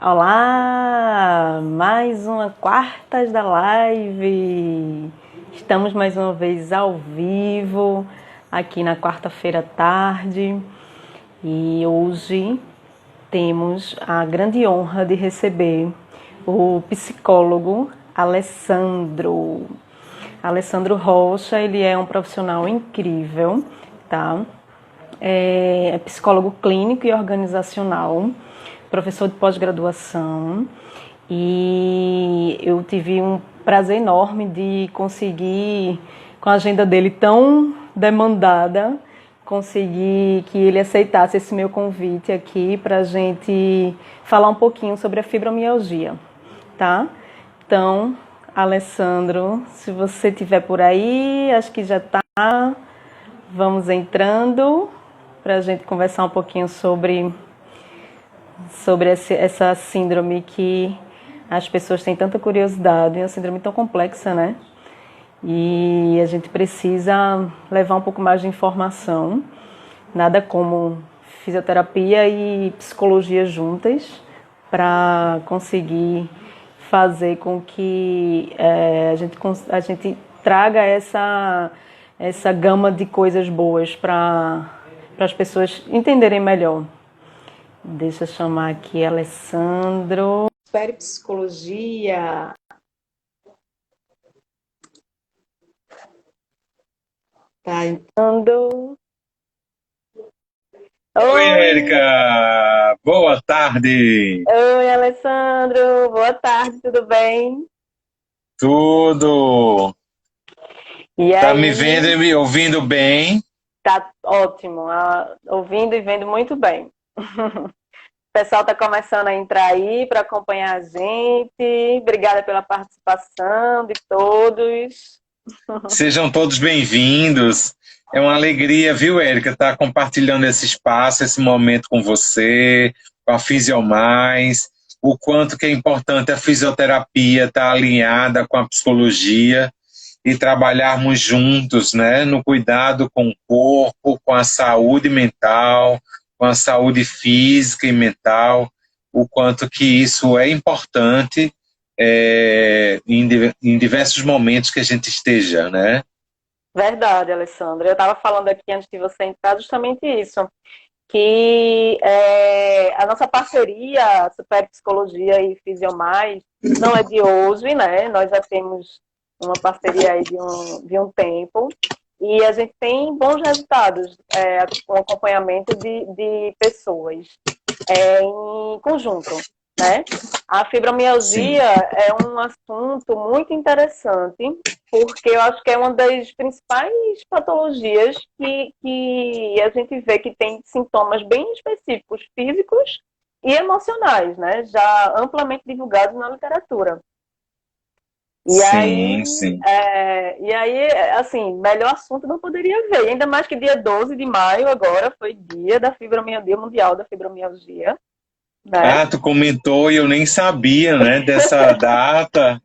Olá! Mais uma Quartas da Live! Estamos mais uma vez ao vivo, aqui na quarta-feira à tarde, e hoje temos a grande honra de receber o psicólogo Alessandro. Alessandro Rocha, ele é um profissional incrível, tá? É psicólogo clínico e organizacional, professor de pós-graduação, e eu tive um prazer enorme de conseguir, com a agenda dele tão demandada, conseguir que ele aceitasse esse meu convite aqui para a gente falar um pouquinho sobre a fibromialgia, tá? Então, Alessandro, se você estiver por aí, acho que já está. Vamos entrando para a gente conversar um pouquinho sobre essa síndrome que as pessoas têm tanta curiosidade, é uma síndrome tão complexa, né? E a gente precisa levar um pouco mais de informação, nada como fisioterapia e psicologia juntas, para conseguir fazer com que a gente traga essa gama de coisas boas para as pessoas entenderem melhor. Deixa eu chamar aqui Alessandro. Psicologia. Tá entrando. Oi, Oi! Érica! Boa tarde! Oi, Alessandro! Boa tarde, tudo bem? Tudo? E Tá me aí? vendo e me ouvindo bem? Tá ótimo, ouvindo e vendo muito bem. O pessoal está começando a entrar aí para acompanhar a gente. Obrigada pela participação de todos. Sejam todos bem-vindos. É uma alegria, viu, Érica, estar compartilhando esse espaço, esse momento com você, com a Fisiomais, o quanto que é importante a fisioterapia estar alinhada com a psicologia e trabalharmos juntos, né, no cuidado com o corpo, com a saúde mental, com a saúde física e mental, o quanto que isso é importante em diversos momentos que a gente esteja, né? Verdade, Alessandra. Eu estava falando aqui antes de você entrar justamente isso, que a nossa parceria Super Psicologia e Fisiomais não é de hoje, né? Nós já temos uma parceria aí de um tempo e a gente tem bons resultados com acompanhamento de pessoas em conjunto, né? A fibromialgia Sim, é um assunto muito interessante, porque eu acho que é uma das principais patologias que a gente vê que tem sintomas bem específicos, físicos e emocionais, né? Já amplamente divulgados na literatura. E sim, aí, sim. assim, melhor assunto não poderia ver. Ainda mais que dia 12 de maio agora foi dia da fibromialgia, mundial da fibromialgia, né? Ah, tu comentou e eu nem sabia, né, dessa data.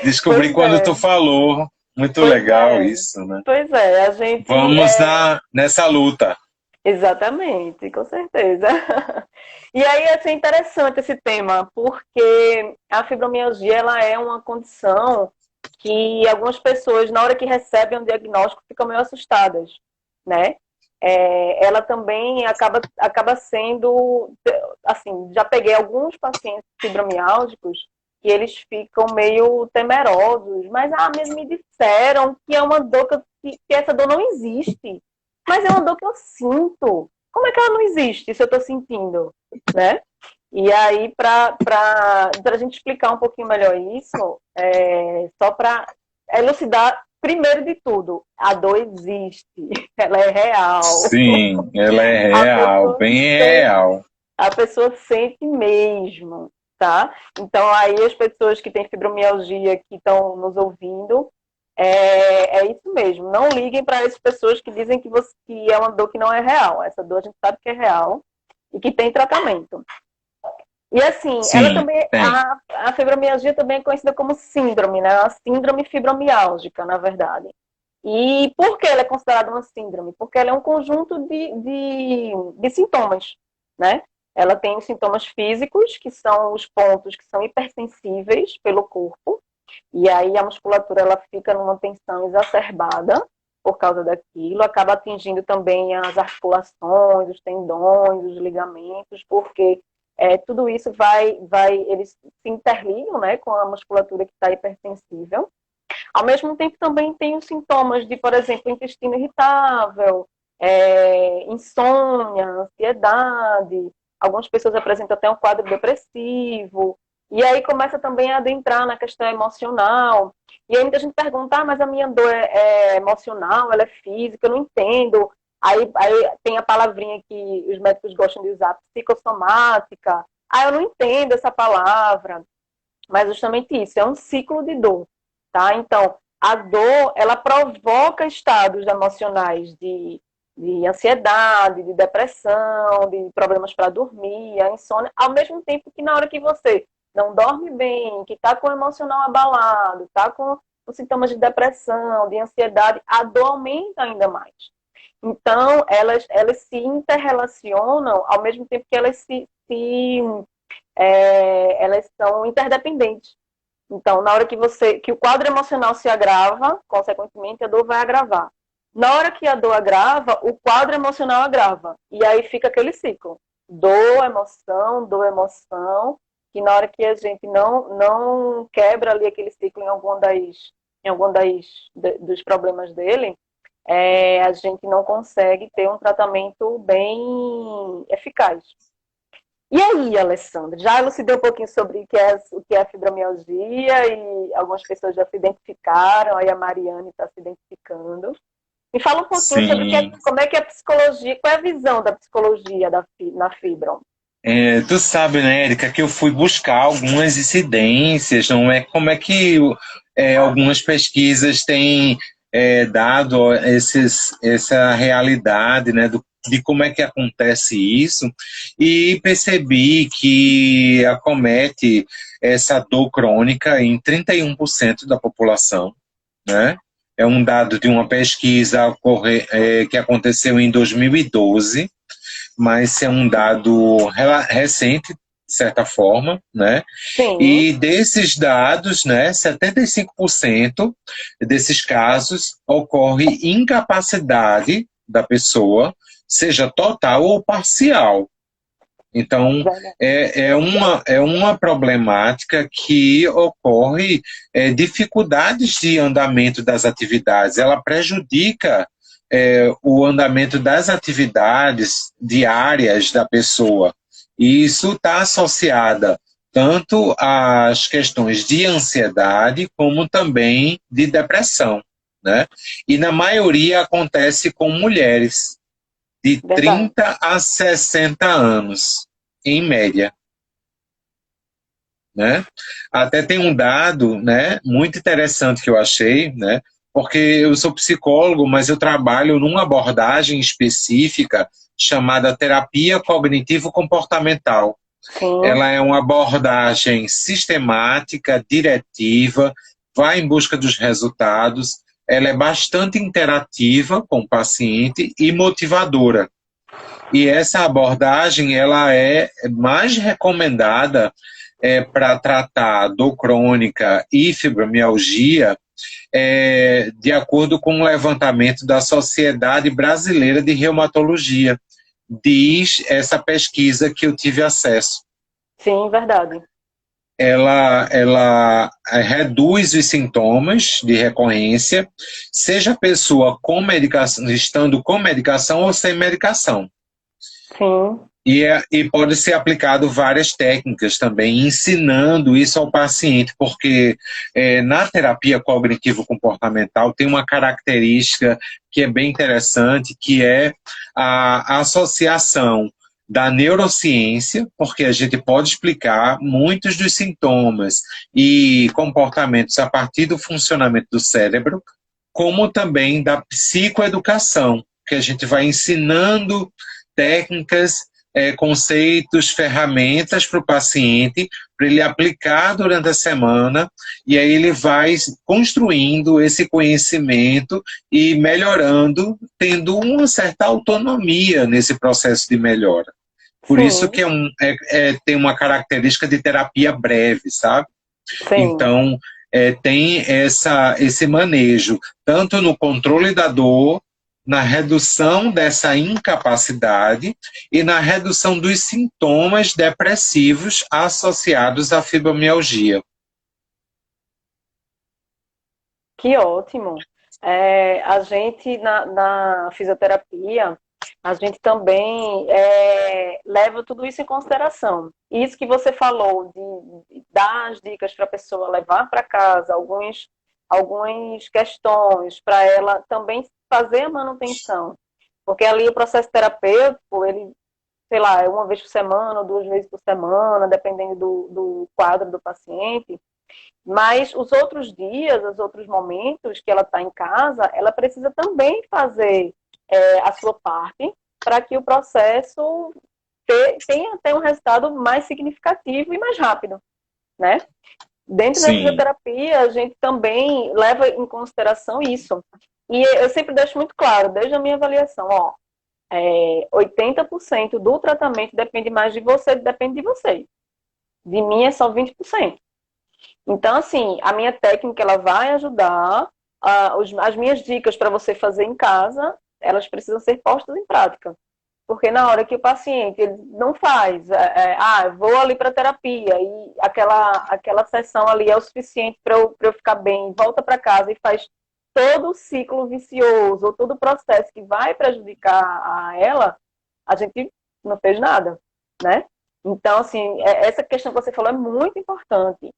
Descobri Pois quando tu é, falou. Muito pois legal é, isso, né? pois é, a gente Vamos nessa luta. exatamente, com certeza. E aí é interessante esse tema, porque a fibromialgia ela é uma condição que algumas pessoas, na hora que recebem um diagnóstico, ficam meio assustadas, né? Ela também acaba sendo, assim, já peguei alguns pacientes fibromiálgicos que eles ficam meio temerosos, mas me disseram que é uma dor que essa dor não existe, mas é uma dor que eu sinto. Como é que ela não existe se eu estou sentindo, né? E aí, para a gente explicar um pouquinho melhor isso, só para elucidar, primeiro de tudo, a dor existe, ela é real. Sim, ela é A real, pessoa bem sente, real. a pessoa sente mesmo, tá? Então, aí as pessoas que têm fibromialgia que estão nos ouvindo, é isso mesmo. Não liguem para essas pessoas que dizem que é uma dor que não é real. Essa dor a gente sabe que é real e que tem tratamento. E assim, ela Sim, também, tem. a fibromialgia também é conhecida como síndrome, né? A síndrome fibromiálgica, na verdade. E por que ela é considerada uma síndrome? Porque ela é um conjunto de sintomas, né? ela tem os sintomas físicos, que são os pontos que são hipersensíveis pelo corpo, e aí a musculatura ela fica numa tensão exacerbada por causa daquilo, acaba atingindo também as articulações, os tendões, os ligamentos, porque tudo isso eles se interligam, né, com a musculatura que está hipersensível. Ao mesmo tempo, também tem os sintomas de, por exemplo, intestino irritável, insônia, ansiedade. Algumas pessoas apresentam até um quadro depressivo. E aí começa também a adentrar na questão emocional. E aí muita gente pergunta, mas a minha dor é emocional, ela é física, eu não entendo. Aí tem a palavrinha que os médicos gostam de usar, psicossomática. Eu não entendo essa palavra. Mas justamente isso, é um ciclo de dor. Tá? Então, a dor, ela provoca estados emocionais de ansiedade, de depressão, de problemas para dormir, a insônia, ao mesmo tempo que na hora que você não dorme bem, que está com o emocional abalado, está com os sintomas de depressão, de ansiedade, a dor aumenta ainda mais. Então, elas se interrelacionam ao mesmo tempo que elas são interdependentes. Então, na hora que o quadro emocional se agrava, consequentemente, a dor vai agravar. Na hora que a dor agrava, o quadro emocional agrava. E aí fica aquele ciclo. Dor, emoção, que na hora que a gente não quebra ali aquele ciclo em algum dos problemas dele, a gente não consegue ter um tratamento bem eficaz. E aí, Alessandra, já elucidei um pouquinho sobre o que é a fibromialgia e algumas pessoas já se identificaram, aí a Mariane está se identificando. Me fala um pouquinho sobre como é que é a psicologia, qual é a visão da psicologia na fibrom? Tu sabe, né, Érica, que eu fui buscar algumas incidências, não é? Como é que algumas pesquisas têm dado essa realidade, né, de como é que acontece isso, e percebi que acomete essa dor crônica em 31% da população, né? É um dado de uma pesquisa que aconteceu em 2012, mas é um dado recente, de certa forma, né? Sim. E desses dados, né, 75% desses casos ocorre incapacidade da pessoa, seja total ou parcial. Então, é uma problemática que ocorre dificuldades de andamento das atividades. Ela prejudica o andamento das atividades diárias da pessoa. E isso está associada tanto às questões de ansiedade como também de depressão, né? E na maioria acontece com mulheres de 30 a 60 anos, em média. Né? Até tem um dado, né, muito interessante que eu achei, né, porque eu sou psicólogo, mas eu trabalho numa abordagem específica chamada terapia cognitivo-comportamental. Ela é uma abordagem sistemática, diretiva, vai em busca dos resultados, ela é bastante interativa com o paciente e motivadora. E essa abordagem ela é mais recomendada para tratar dor crônica e fibromialgia, de acordo com o levantamento da Sociedade Brasileira de Reumatologia, diz essa pesquisa que eu tive acesso. Sim, verdade. Ela reduz os sintomas de recorrência, seja a pessoa com medicação, estando com medicação ou sem medicação. Sim. E pode ser aplicado várias técnicas também, ensinando isso ao paciente, porque na terapia cognitivo-comportamental tem uma característica que é bem interessante, que é a associação da neurociência, porque a gente pode explicar muitos dos sintomas e comportamentos a partir do funcionamento do cérebro, como também da psicoeducação, que a gente vai ensinando técnicas, conceitos, ferramentas para o paciente, para ele aplicar durante a semana, e aí ele vai construindo esse conhecimento e melhorando, tendo uma certa autonomia nesse processo de melhora. Por isso Sim, que tem uma característica de terapia breve, sabe? sim. Então, tem esse manejo, tanto no controle da dor, na redução dessa incapacidade e na redução dos sintomas depressivos associados à fibromialgia. Que ótimo. A gente, na fisioterapia, a gente também leva tudo isso em consideração. Isso que você falou, de dar as dicas para a pessoa levar para casa, algumas questões para ela também fazer a manutenção. Porque ali o processo terapêutico, ele, sei lá, é uma vez por semana ou duas vezes por semana, dependendo do quadro do paciente. Mas os outros dias, os outros momentos que ela está em casa, ela precisa também fazer a sua parte para que o processo tenha até um resultado mais significativo e mais rápido, né? Dentro da Sim, fisioterapia, a gente também leva em consideração isso. E eu sempre deixo muito claro, desde a minha avaliação, 80% do tratamento depende mais de você, depende de você. De mim é só 20%. Então, assim, a minha técnica ela vai ajudar, as minhas dicas para você fazer em casa, elas precisam ser postas em prática. Porque na hora que o paciente ele não faz, vou ali para terapia e aquela sessão ali é o suficiente para eu ficar bem, volta para casa e faz todo o ciclo vicioso, ou todo o processo que vai prejudicar a ela, a gente não fez nada, né? Então, assim, essa questão que você falou é muito importante,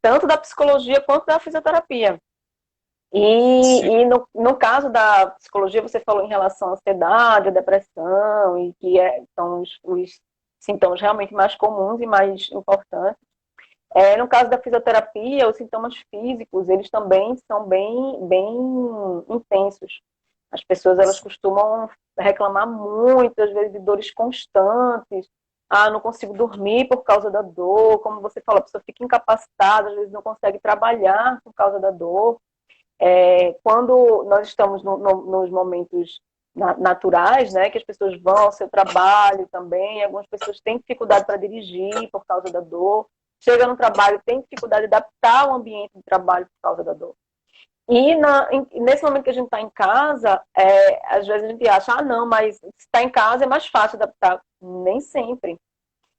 tanto da psicologia quanto da fisioterapia. sim. E no caso da psicologia, você falou em relação à ansiedade, à depressão, e que são os sintomas realmente mais comuns e mais importantes. No caso da fisioterapia, os sintomas físicos, eles também são bem intensos. As pessoas, elas costumam reclamar muito, às vezes, de dores constantes. Ah, não consigo dormir por causa da dor. Como você falou, a pessoa fica incapacitada, às vezes não consegue trabalhar por causa da dor. Quando nós estamos nos momentos naturais, né, que as pessoas vão ao seu trabalho também, algumas pessoas têm dificuldade para dirigir por causa da dor, chega no trabalho, tem dificuldade de adaptar o ambiente de trabalho por causa da dor. E nesse momento que a gente está em casa, às vezes a gente acha, não, mas se está em casa é mais fácil adaptar. Nem sempre.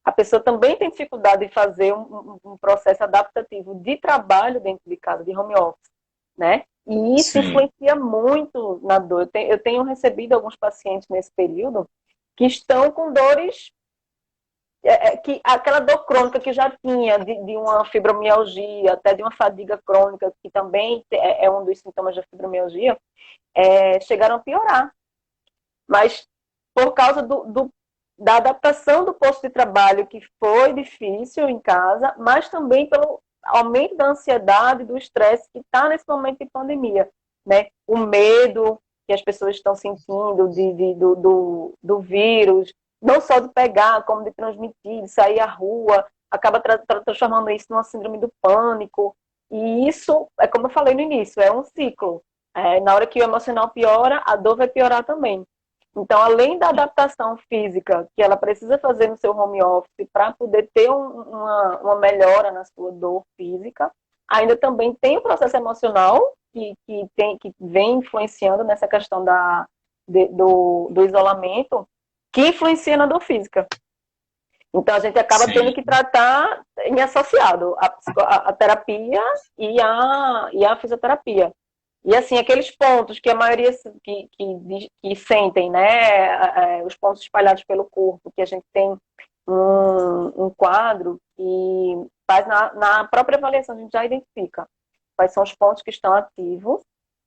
A pessoa também tem dificuldade de fazer um processo adaptativo de trabalho dentro de casa, de home office, né? E isso Sim. influencia muito na dor. Eu tenho recebido alguns pacientes nesse período que estão com dores, que aquela dor crônica que já tinha, de uma fibromialgia, até de uma fadiga crônica, que também é um dos sintomas da fibromialgia, chegaram a piorar. Mas por causa da adaptação do posto de trabalho, que foi difícil em casa, mas também pelo aumento da ansiedade, do estresse que está nesse momento de pandemia, né? O medo que as pessoas estão sentindo do vírus, não só de pegar, como de transmitir, de sair à rua, acaba transformando isso numa síndrome do pânico. E isso, é como eu falei no início, é um ciclo. Na hora que o emocional piora, a dor vai piorar também. Então, além da adaptação física que ela precisa fazer no seu home office para poder ter uma melhora na sua dor física, ainda também tem o processo emocional que vem influenciando nessa questão do isolamento, que influencia na dor física. Então, a gente acaba tendo Sim. que tratar em associado a terapia e a fisioterapia. E assim, aqueles pontos que a maioria que sentem, né? Os pontos espalhados pelo corpo, que a gente tem um quadro que faz na própria avaliação, a gente já identifica quais são os pontos que estão ativos.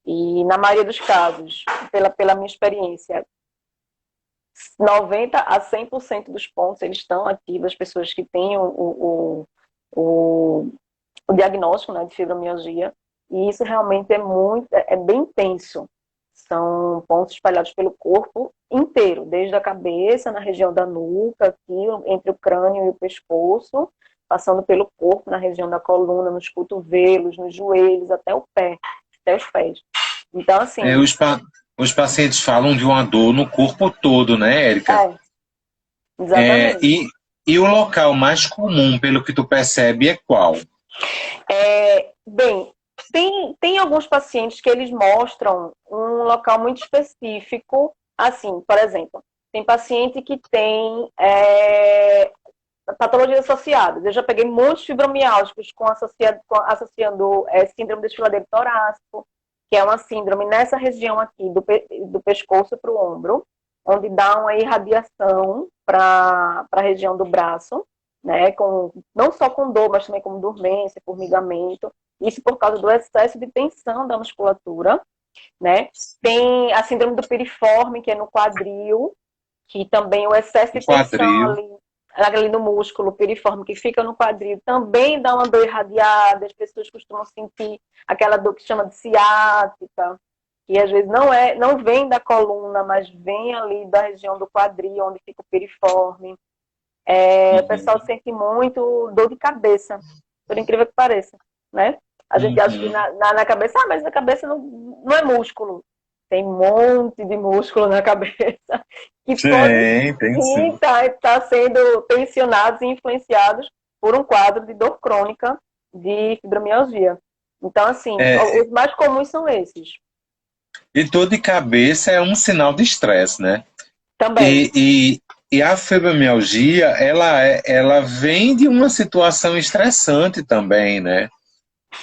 E na maioria dos casos, pela minha experiência, 90 a 100% dos pontos eles estão ativos, as pessoas que têm o, o diagnóstico, né, de fibromialgia, e isso realmente é bem intenso. São pontos espalhados pelo corpo inteiro, desde a cabeça, na região da nuca, aqui entre o crânio e o pescoço, passando pelo corpo, na região da coluna, nos cotovelos, nos joelhos, até o pé, até os pés. Então, É, assim, os pacientes falam de uma dor no corpo todo, né, Érica? é, É, Exatamente. e o local mais comum, pelo que tu percebe, é qual? Bem, tem alguns pacientes que eles mostram um local muito específico, assim, por exemplo, tem paciente que tem patologias associadas. Eu já peguei muitos fibromialgicos associando síndrome do desfiladeiro torácico, que é uma síndrome nessa região aqui do pescoço para o ombro, onde dá uma irradiação para a região do braço, né, não só com dor, mas também com dormência, formigamento, isso por causa do excesso de tensão da musculatura, né? Tem a síndrome do piriforme, que é no quadril, que também o excesso O de tensão quadril. ali no músculo piriforme que fica no quadril também dá uma dor irradiada, as pessoas costumam sentir aquela dor que chama de ciática, que às vezes não vem da coluna, mas vem ali da região do quadril, onde fica o piriforme. O pessoal Uhum, sente muito dor de cabeça, por incrível que pareça, né? A gente acha que uhum. na cabeça, mas na cabeça não é músculo. Tem um monte de músculo na cabeça que pode Tem sim sim. estar sendo tensionados e influenciados por um quadro de dor crônica de fibromialgia. Então, assim, É, os mais comuns são esses e dor de cabeça é um sinal de estresse, né? também. E, e, e a fibromialgia, ela vem de uma situação estressante também, né?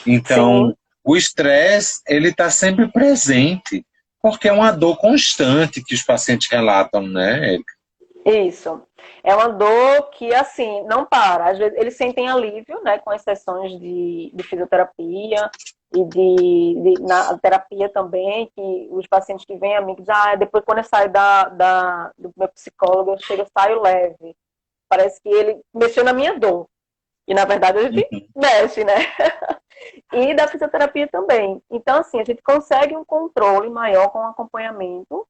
Sim, Então, o estresse, ele está sempre presente, porque é uma dor constante que os pacientes relatam, né, Érica? isso. É uma dor que, assim, não para. Às vezes eles sentem alívio, né, com as sessões de fisioterapia e na terapia também, que os pacientes que vêm a mim dizem, depois quando eu saio do meu psicólogo, eu saio leve. Parece que ele mexeu na minha dor. E, na verdade, a gente Uhum. mexe, né? E da fisioterapia também. Então, assim, a gente consegue um controle maior com o acompanhamento,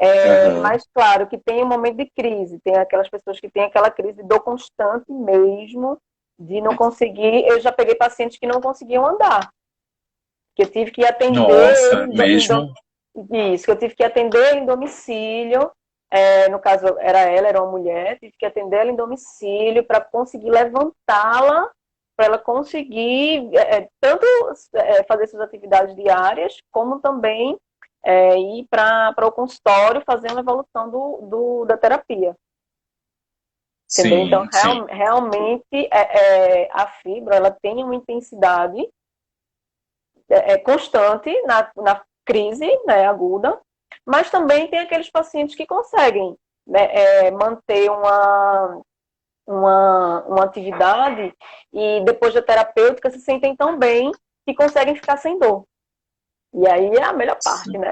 Aham. mas, claro, que tem um momento de crise. Tem aquelas pessoas que têm aquela crise de dor constante mesmo, de não conseguir. Eu já peguei pacientes que não conseguiam andar, que eu tive que atender Nossa, mesmo? isso, que eu tive que atender em domicílio. No caso, era uma mulher, tive que atender ela em domicílio para conseguir levantá-la, para ela conseguir tanto fazer suas atividades diárias, como também ir para o consultório fazer uma evolução da terapia. Entendeu? Então, Sim, sim. realmente, a fibra ela tem uma intensidade constante na crise, né, aguda, mas também tem aqueles pacientes que conseguem, né, manter uma atividade e depois da terapêutica se sentem tão bem que conseguem ficar sem dor. E aí é a melhor parte, né?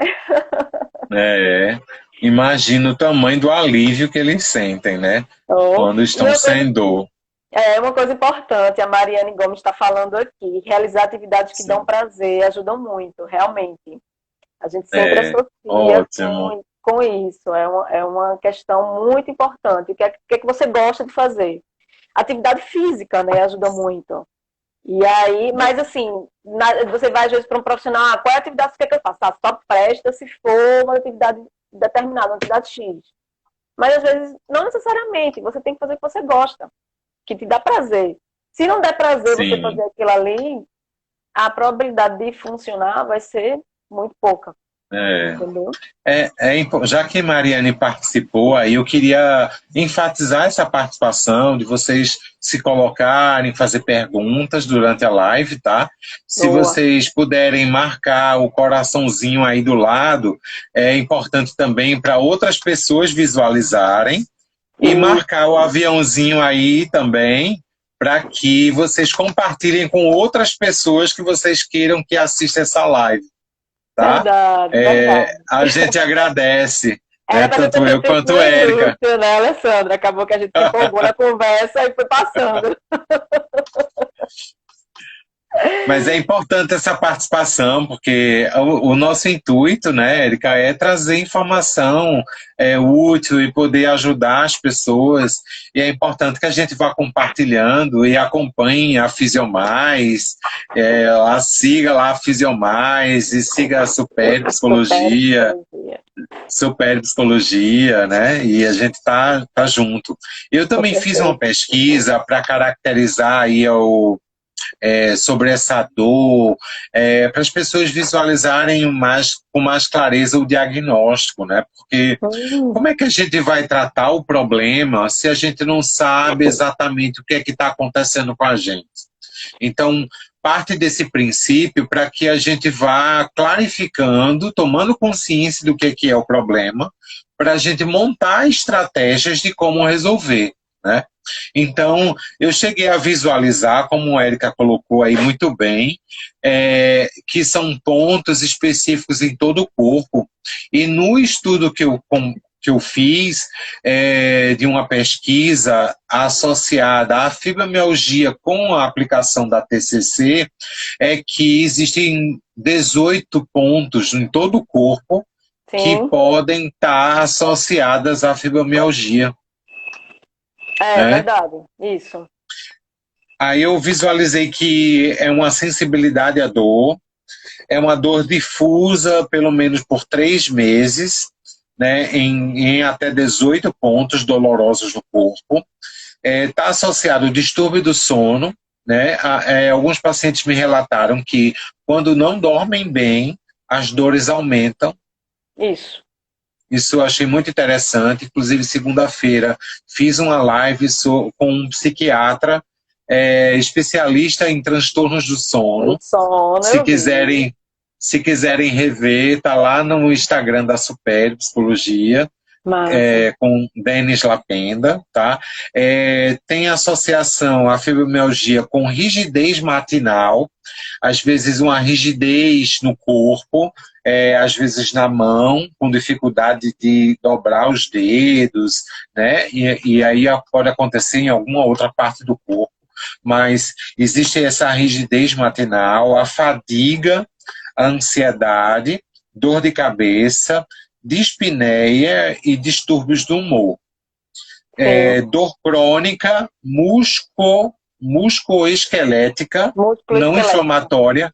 É, imagina o tamanho do alívio que eles sentem, né? Então, Quando e estão sem dor. uma coisa importante, a Mariane Gomes está falando aqui, realizar atividades que dão Sim. prazer ajudam muito, realmente. A gente sempre É, associa ótimo. com isso. É uma questão muito importante. O que é que você gosta de fazer? Atividade física, né? Ajuda muito. E aí, mas assim, você vai às vezes para um profissional, qual é a atividade que você quer que eu faça? Só presta se for uma atividade determinada, uma atividade X. Mas às vezes, não necessariamente, você tem que fazer o que você gosta, que te dá prazer. Se não der prazer você Sim. fazer aquilo ali, a probabilidade de funcionar vai ser muito pouca, É. entendeu? Já que Mariane participou aí, eu queria enfatizar essa participação de vocês se colocarem, fazer perguntas durante a live, tá? Se Boa. vocês puderem marcar o coraçãozinho aí do lado, é importante também para outras pessoas visualizarem e E marcar o aviãozinho aí também para que vocês compartilhem com outras pessoas que vocês queiram que assistam essa live, tá? verdade, É, verdade. a gente agradece, né? Era para ter Tanto eu feito isso quanto no Érica. início, né, Alessandra? Acabou que a gente se empolgou na conversa e foi passando. Mas é importante essa participação, porque o nosso intuito, né, Érica, é trazer informação útil e poder ajudar as pessoas. E é importante que a gente vá compartilhando e acompanhe a Fisiomais, siga lá a Fisiomais e siga a Super Psicologia. Super Psicologia, né? E a gente tá junto. Eu também fiz uma pesquisa para caracterizar aí sobre essa dor, para as pessoas visualizarem com mais clareza o diagnóstico, né? Porque como é que a gente vai tratar o problema se a gente não sabe exatamente o que é que está acontecendo com a gente? Então, parte desse princípio para que a gente vá clarificando, tomando consciência do que é o problema, para a gente montar estratégias de como resolver, né? Então, eu cheguei a visualizar, como a Érica colocou aí muito bem, que são pontos específicos em todo o corpo. E no estudo que eu fiz, de uma pesquisa associada à fibromialgia com a aplicação da TCC, é que existem 18 pontos em todo o corpo que podem estar associadas à fibromialgia. É verdade, isso. Aí eu visualizei que é uma sensibilidade à dor, é uma dor difusa pelo menos por 3 meses, né, em até 18 pontos dolorosos no corpo. Está associado ao distúrbio do sono, né? Alguns pacientes me relataram que quando não dormem bem, as dores aumentam. Isso eu achei muito interessante. Inclusive, segunda-feira, fiz uma live com um psiquiatra especialista em transtornos do sono. Se quiserem rever, está lá no Instagram da Super Psicologia, com Denis Lapenda. Tá? Tem associação à fibromialgia com rigidez matinal, às vezes uma rigidez no corpo, às vezes na mão, com dificuldade de dobrar os dedos, né? E aí pode acontecer em alguma outra parte do corpo, mas existe essa rigidez matinal, a fadiga, a ansiedade, dor de cabeça, dispneia e distúrbios do humor. Dor crônica, musculoesquelética, não inflamatória.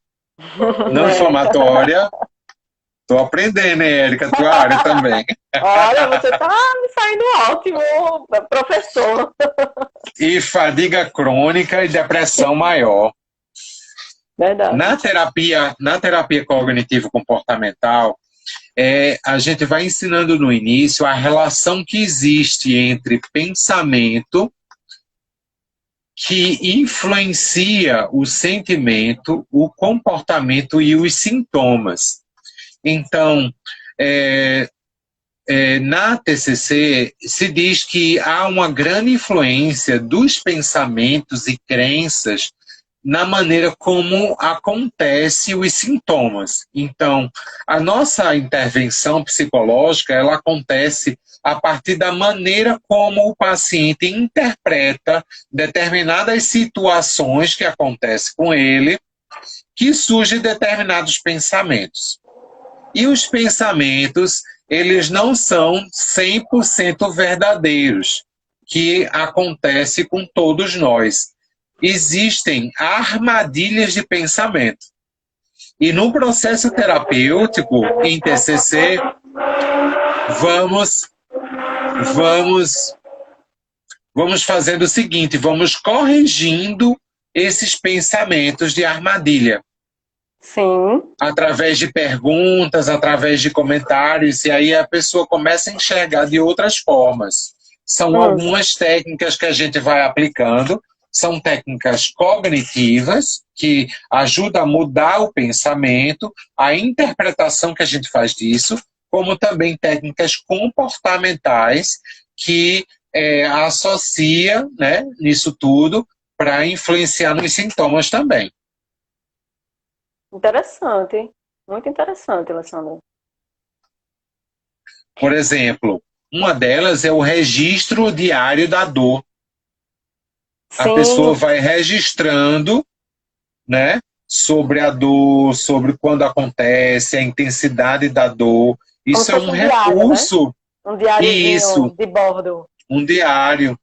Não inflamatória. Estou aprendendo, hein, Érica? Tua área também. Olha, você está me saindo ótimo, professor. E fadiga crônica e depressão maior. Verdade. Na terapia cognitivo-comportamental, a gente vai ensinando no início a relação que existe entre pensamento, que influencia o sentimento, o comportamento e os sintomas. Então, na TCC, se diz que há uma grande influência dos pensamentos e crenças na maneira como acontecem os sintomas. Então, a nossa intervenção psicológica, ela acontece a partir da maneira como o paciente interpreta determinadas situações que acontecem com ele, que surgem determinados pensamentos. E os pensamentos, eles não são 100% verdadeiros, que acontece com todos nós. Existem armadilhas de pensamento. E no processo terapêutico, em TCC, vamos fazendo o seguinte, vamos corrigindo esses pensamentos de armadilha. Sim. Através de perguntas, através de comentários, e aí a pessoa começa a enxergar de outras formas. São algumas técnicas que a gente vai aplicando, são técnicas cognitivas, que ajudam a mudar o pensamento, a interpretação que a gente faz disso, como também técnicas comportamentais, que associa, né, nisso tudo, para influenciar nos sintomas também. Interessante, muito interessante, Alessandra. Por exemplo, uma delas é o registro diário da dor. Sim. A pessoa vai registrando, né, sobre a dor, sobre quando acontece, a intensidade da dor. Como Isso se é fosse um um diário, né? recurso, Um diáriozinho isso, de bordo. um diário.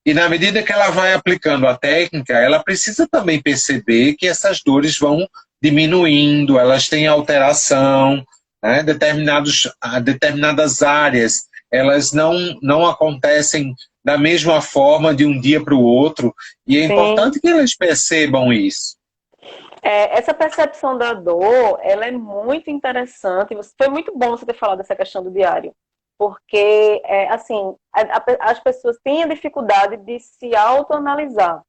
E na medida que ela vai aplicando a técnica, ela precisa também perceber que essas dores vão diminuindo, elas têm alteração, né? Determinadas áreas, elas não acontecem da mesma forma de um dia para o outro, e é Sim. importante que elas percebam isso. Essa percepção da dor, ela é muito interessante. Foi muito bom você ter falado dessa questão do diário, porque, assim, as pessoas têm a dificuldade de se autoanalisar,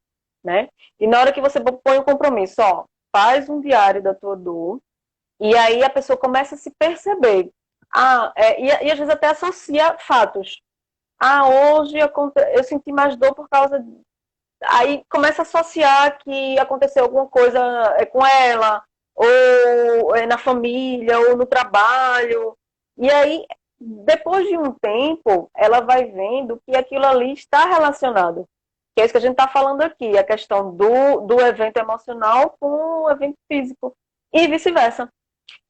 né? E na hora que você põe o compromisso, ó, faz um diário da tua dor, e aí a pessoa começa a se perceber. E às vezes até associa fatos. Hoje eu senti mais dor por causa. Aí começa a associar que aconteceu alguma coisa com ela, ou na família, ou no trabalho. E aí, depois de um tempo, ela vai vendo que aquilo ali está relacionado. Que é isso que a gente está falando aqui, a questão do evento emocional com o evento físico. E vice-versa.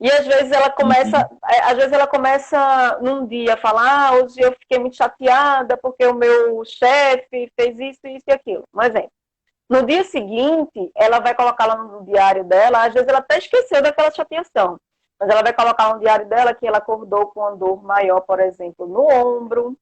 E Uhum. às vezes ela começa num dia a falar, hoje eu fiquei muito chateada porque o meu chefe fez isso, isso e aquilo. Um exemplo. No dia seguinte, ela vai colocar lá no diário dela, às vezes ela até esqueceu daquela chateação, mas ela vai colocar lá no diário dela que ela acordou com uma dor maior, por exemplo, no ombro,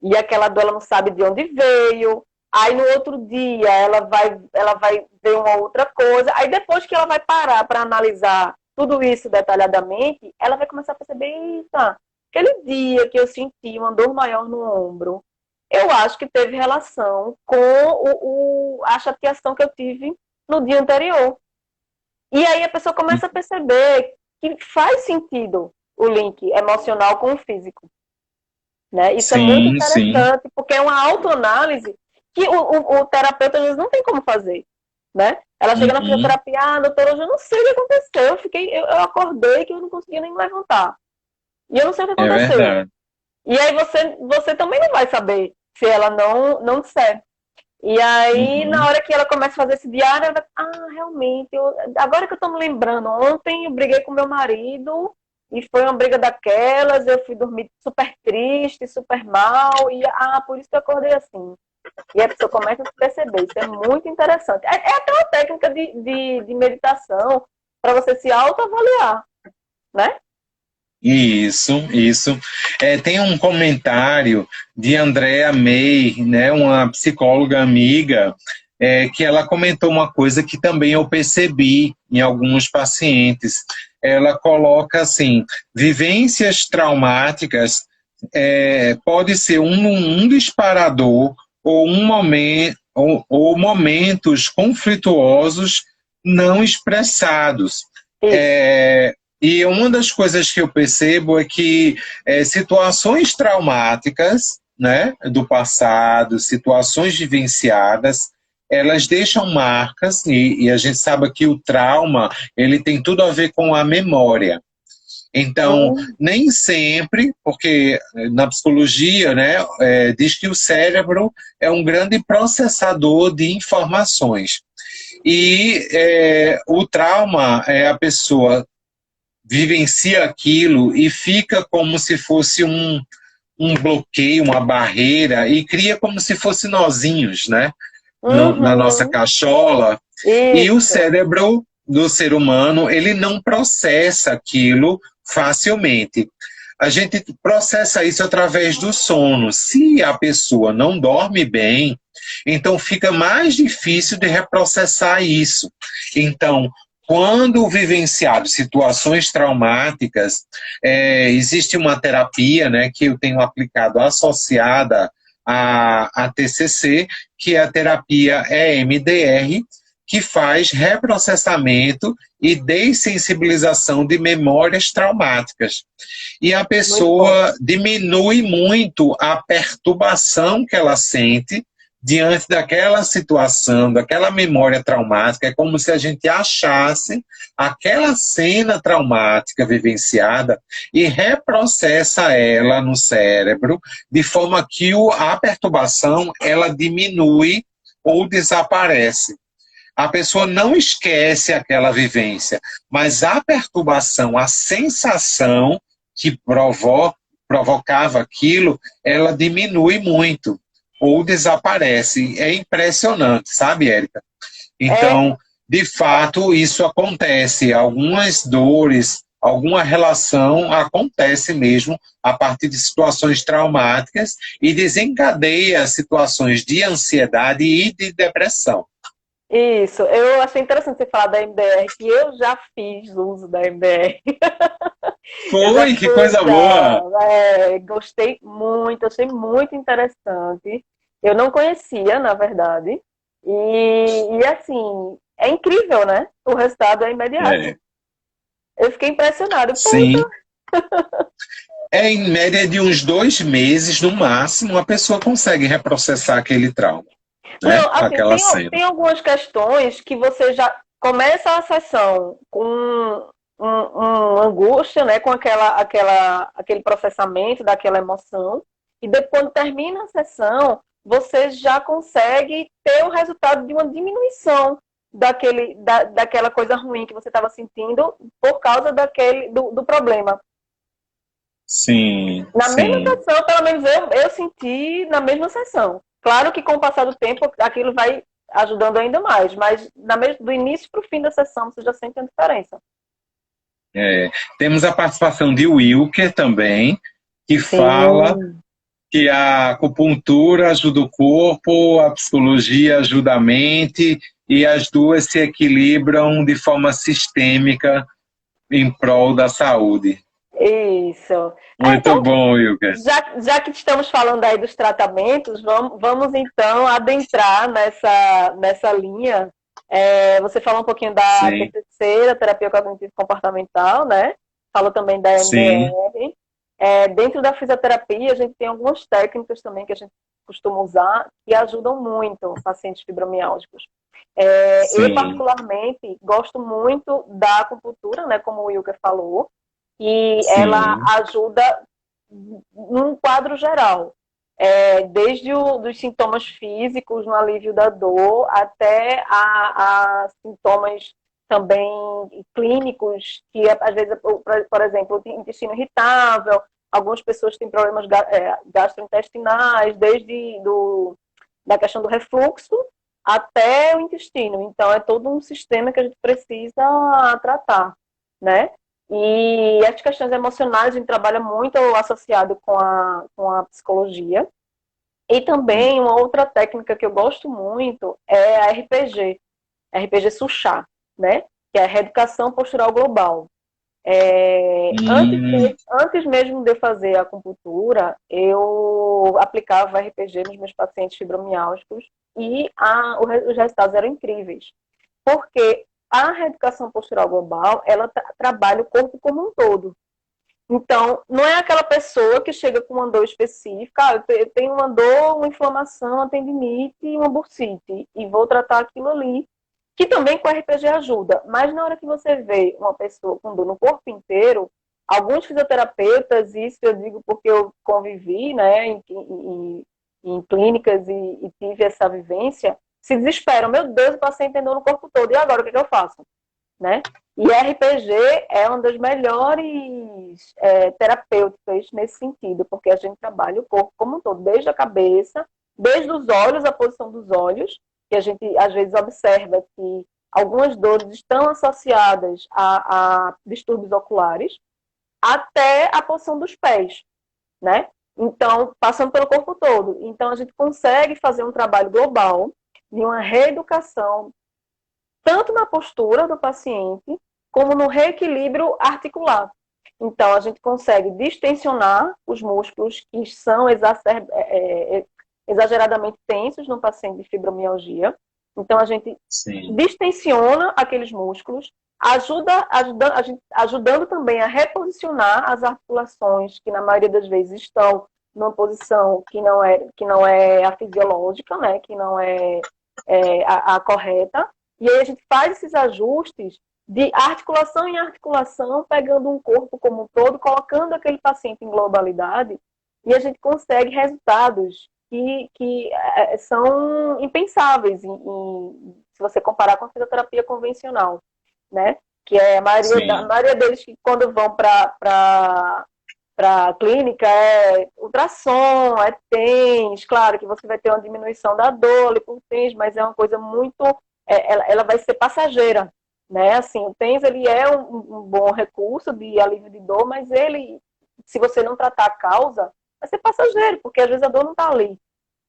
e aquela dor ela não sabe de onde veio. Aí no outro dia ela vai ver uma outra coisa. Aí depois que ela vai parar para analisar tudo isso detalhadamente, ela vai começar a perceber, eita, aquele dia que eu senti uma dor maior no ombro, eu acho que teve relação com a chateação que eu tive no dia anterior. E aí a pessoa começa a perceber que faz sentido o link emocional com o físico. Né? Isso é muito Sim, sim. interessante, porque é uma autoanálise que o terapeuta às vezes não tem como fazer. Né? Ela chega na Uhum. fisioterapia, doutora, eu já não sei o que aconteceu. Eu acordei que eu não conseguia nem me levantar. E eu não sei o que É aconteceu. verdade. E aí você também não vai saber se ela não disser. E aí, na Uhum. hora que ela começa a fazer esse diário, ela vai, realmente, agora que eu tô me lembrando, ontem eu briguei com meu marido e foi uma briga daquelas, eu fui dormir super triste, super mal, e por isso que eu acordei assim. E a pessoa começa a se perceber, isso é muito interessante. É até uma técnica de meditação para você se autoavaliar, né? Isso, isso. Tem um comentário de Andrea May, né, uma psicóloga amiga, que ela comentou uma coisa que também eu percebi em alguns pacientes. Ela coloca assim, vivências traumáticas pode ser um disparador ou um momento ou momentos conflituosos não expressados. Isso. E uma das coisas que eu percebo é que situações traumáticas, né, do passado, situações vivenciadas, elas deixam marcas e a gente sabe que o trauma ele tem tudo a ver com a memória. Então, Hum, nem sempre, porque na psicologia, né, diz que o cérebro é um grande processador de informações. E o trauma é a pessoa vivencia aquilo e fica como se fosse um bloqueio, uma barreira, e cria como se fosse nozinhos, né? Na nossa uhum, cachola. E o isso. cérebro do ser humano, ele não processa aquilo facilmente. A gente processa isso através do sono. Se a pessoa não dorme bem, então fica mais difícil de reprocessar isso. Então, quando vivenciado situações traumáticas, existe uma terapia, né, que eu tenho aplicado associada à TCC, que é a terapia EMDR, que faz reprocessamento e dessensibilização de memórias traumáticas. E a Muito bom. pessoa diminui muito a perturbação que ela sente diante daquela situação, daquela memória traumática. É como se a gente achasse aquela cena traumática vivenciada e reprocessa ela no cérebro, de forma que a perturbação ela diminui ou desaparece. a pessoa não esquece aquela vivência, mas a perturbação, a sensação que provocava aquilo, ela diminui muito ou desaparece. É impressionante, sabe, Érica? É, Então, de fato, isso acontece. Algumas dores, alguma relação acontece mesmo a partir de situações traumáticas e desencadeia situações de ansiedade e de depressão. isso. Eu achei interessante você falar da MDR, que eu já fiz uso da MDR. Eu já Foi, que fui, coisa boa! já. Gostei muito, achei muito interessante. Eu não conhecia, na verdade. Assim, é incrível, né? O resultado é imediato. É, Eu fiquei impressionada. Poxa, sim. É em média de uns 2 meses, no máximo, a pessoa consegue reprocessar aquele trauma, né? não, assim, Aquela cena. tem algumas questões que você já começa a sessão com angústia, né, com aquele processamento daquela emoção, e depois, quando termina a sessão, você já consegue ter o resultado de uma diminuição daquela coisa ruim que você estava sentindo por causa do problema. Sim, Na mesma sim. sessão, pelo menos eu senti na mesma sessão. Claro que com o passar do tempo aquilo vai ajudando ainda mais, mas do início para o fim da sessão você já sente a diferença. É. Temos a participação de Wilker também, que fala Sim, que a acupuntura ajuda o corpo, a psicologia ajuda a mente, e as duas se equilibram de forma sistêmica em prol da saúde. isso. Muito Então, bom, Wilker. já que estamos falando aí dos tratamentos, vamos então adentrar nessa linha. Você falou um pouquinho da Sim, TCC, da terapia cognitivo comportamental, né? Falou também da sim, MDR. Dentro da fisioterapia, a gente tem algumas técnicas também que a gente costuma usar que ajudam muito pacientes fibromialgicos. Eu, sim, particularmente, gosto muito da acupuntura, né, como o Wilker falou, e ela sim, ajuda num quadro geral, desde dos sintomas físicos, no alívio da dor, até a sintomas também clínicos, que às vezes, por exemplo, o intestino irritável, algumas pessoas têm problemas gastrointestinais, da questão do refluxo até o intestino. Então, é todo um sistema que a gente precisa tratar, né? E as questões emocionais a gente trabalha muito associado com a psicologia. E também uma outra técnica que eu gosto muito é a RPG, RPG Suchá, né? Que é a Reeducação Postural Global. hum, Antes mesmo de eu fazer a acupuntura, eu aplicava RPG nos meus pacientes fibromialgicos e os resultados eram incríveis. Porque a reeducação postural global, ela trabalha o corpo como um todo. Então, não é aquela pessoa que chega com uma dor específica, eu tenho uma dor, uma inflamação, uma tendinite e uma bursite, e vou tratar aquilo ali, que também com RPG ajuda. Mas na hora que você vê uma pessoa com dor no corpo inteiro, alguns fisioterapeutas, isso eu digo porque eu convivi, né, em clínicas e tive essa vivência, se desesperam. Meu Deus, o paciente tem dor no corpo todo, e agora o que eu faço? Né? E RPG é uma das melhores terapêuticas nesse sentido, porque a gente trabalha o corpo como um todo, desde a cabeça, desde os olhos, a posição dos olhos, que a gente às vezes observa que algumas dores estão associadas a distúrbios oculares, até a posição dos pés, né? Então, passando pelo corpo todo. Então, a gente consegue fazer um trabalho global de uma reeducação tanto na postura do paciente, como no reequilíbrio articular. Então, a gente consegue distensionar os músculos que são exageradamente tensos no paciente de fibromialgia. Então, a gente sim, distensiona aqueles músculos, ajudando também a reposicionar as articulações, que na maioria das vezes estão numa posição que não é a fisiológica, né? Que não a correta, e aí a gente faz esses ajustes de articulação em articulação, pegando um corpo como um todo, colocando aquele paciente em globalidade, e a gente consegue resultados que são impensáveis se você comparar com a fisioterapia convencional, né? Que é a maioria deles que quando vão para a clínica é ultrassom, é TENS, claro que você vai ter uma diminuição da dor ali por TENS, mas é uma coisa muito, ela vai ser passageira, né? Assim, o TENS ele é um bom recurso de alívio de dor, mas ele, se você não tratar a causa, vai ser passageiro, porque às vezes a dor não está ali,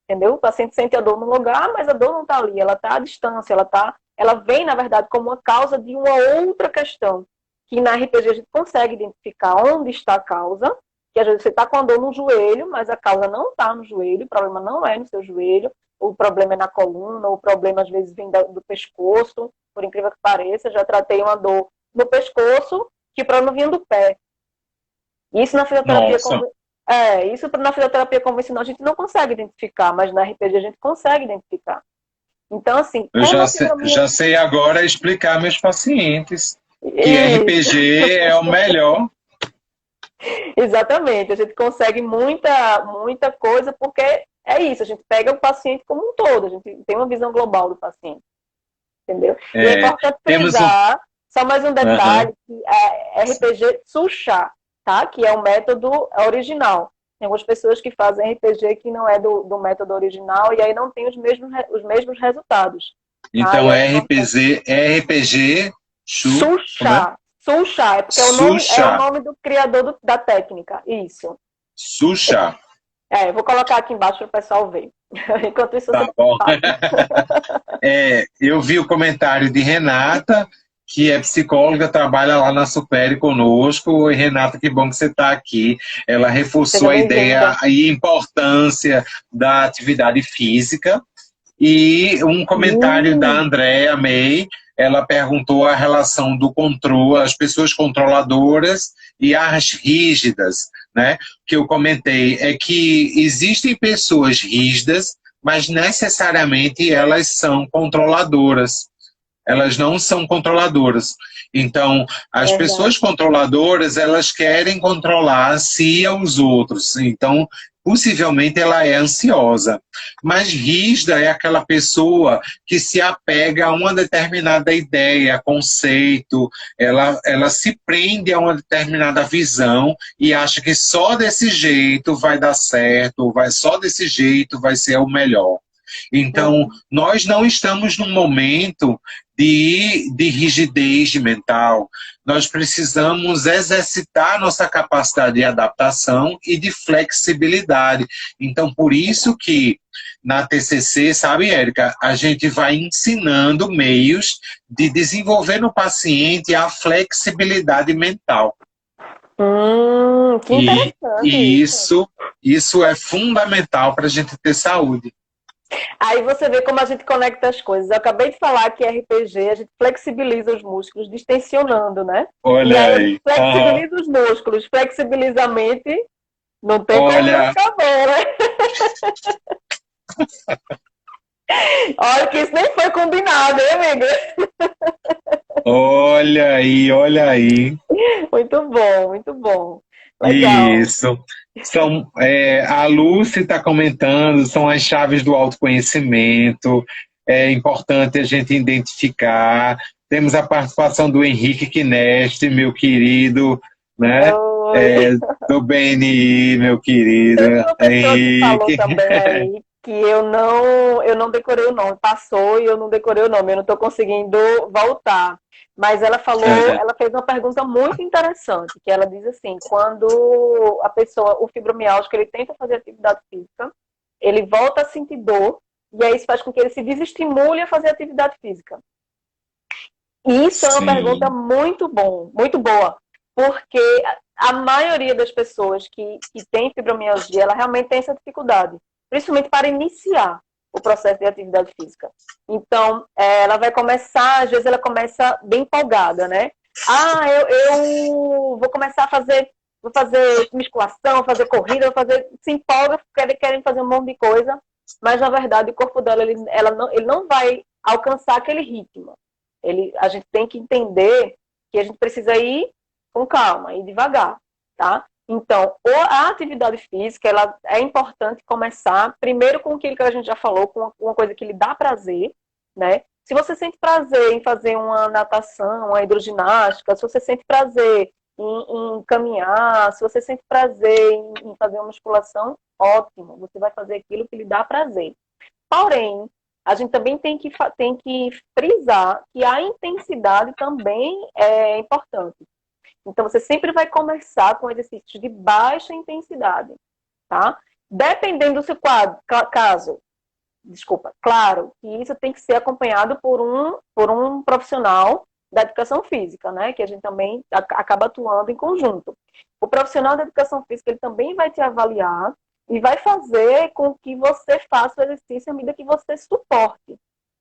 entendeu? O paciente sente a dor no lugar, mas a dor não está ali, ela está à distância, ela vem, na verdade, como uma causa de uma outra questão, que na RPG a gente consegue identificar onde está a causa, que às vezes você está com a dor no joelho, mas a causa não está no joelho, o problema não é no seu joelho, o problema é na coluna, o problema às vezes vem do pescoço, por incrível que pareça, já tratei uma dor no pescoço, que o problema vinha do pé. Isso na fisioterapia convencional a gente não consegue identificar, mas na RPG a gente consegue identificar. Então, assim, eu já sei agora explicar aos meus pacientes que RPG é o melhor. Exatamente, a gente consegue muita coisa, porque é isso, a gente pega o paciente como um todo, a gente tem uma visão global do paciente, entendeu? E é importante frisar, só mais um detalhe, que é RPG Suchá, tá? Que é o método original. Tem algumas pessoas que fazem RPG que não é do método original e aí não tem os mesmos resultados. Então, RPG Suchá. Suchá, é porque é o nome do criador da técnica, isso. Suchá. Eu vou colocar aqui embaixo para o pessoal ver. Enquanto isso, tá bom. Eu vi o comentário de Renata, que é psicóloga, trabalha lá na Supere conosco. Oi, Renata, que bom que você está aqui. Ela reforçou a ideia e a importância da atividade física. E um comentário da Andréa May, ela perguntou a relação do controle, as pessoas controladoras e as rígidas, né? Que eu comentei é que existem pessoas rígidas, mas necessariamente elas são controladoras. Elas não são controladoras. Então, as pessoas controladoras, elas querem controlar a si e aos outros. Então, possivelmente ela é ansiosa. Mas rígida é aquela pessoa que se apega a uma determinada ideia, conceito, ela se prende a uma determinada visão e acha que só desse jeito vai dar certo, só desse jeito vai ser o melhor. Então, nós não estamos num momento de rigidez mental. Nós precisamos exercitar nossa capacidade de adaptação e de flexibilidade. Então, por isso que na TCC, sabe, Érica, a gente vai ensinando meios de desenvolver no paciente a flexibilidade mental. Que interessante. Isso é fundamental para a gente ter saúde. Aí você vê como a gente conecta as coisas. Eu acabei de falar que RPG, a gente flexibiliza os músculos, distensionando, né? Olha aí. Flexibiliza os músculos, flexibiliza a mente, não tem como não saber, né? Olha que isso nem foi combinado, hein, amiga? Olha aí, olha aí. Muito bom, muito bom. Legal. Isso. A Lucy está comentando, são as chaves do autoconhecimento. É importante a gente identificar. Temos a participação do Henrique Quineste, meu querido, né? Do BNI, meu querido. Teve uma pessoa que falou também aí que eu não decorei o nome. Passou e eu não decorei o nome. Eu não estou conseguindo voltar. Mas ela falou, ela fez uma pergunta muito interessante, que ela diz assim, quando a pessoa, o fibromialgico, ele tenta fazer atividade física, ele volta a sentir dor, e aí isso faz com que ele se desestimule a fazer atividade física. E isso é uma pergunta muito boa, porque a maioria das pessoas que tem fibromialgia, ela realmente tem essa dificuldade, principalmente para iniciar o processo de atividade física. Então, ela vai começar, às vezes ela começa bem empolgada, né? Eu vou começar a vou fazer musculação, fazer corrida, se empolga, querem fazer um monte de coisa, mas na verdade o corpo dela, ele não vai alcançar aquele ritmo. A gente tem que entender que a gente precisa ir com calma, ir devagar, tá? Então, a atividade física, ela é importante começar primeiro com aquilo que a gente já falou, com uma coisa que lhe dá prazer, né? Se você sente prazer em fazer uma natação, uma hidroginástica, se você sente prazer em caminhar, se você sente prazer em fazer uma musculação, ótimo, você vai fazer aquilo que lhe dá prazer. Porém, a gente também tem que frisar que a intensidade também é importante. Então, você sempre vai começar com exercícios de baixa intensidade, tá? Dependendo do seu caso, desculpa, claro que isso tem que ser acompanhado por um profissional da educação física, né? Que a gente também acaba atuando em conjunto. O profissional da educação física, ele também vai te avaliar e vai fazer com que você faça o exercício à medida que você suporte,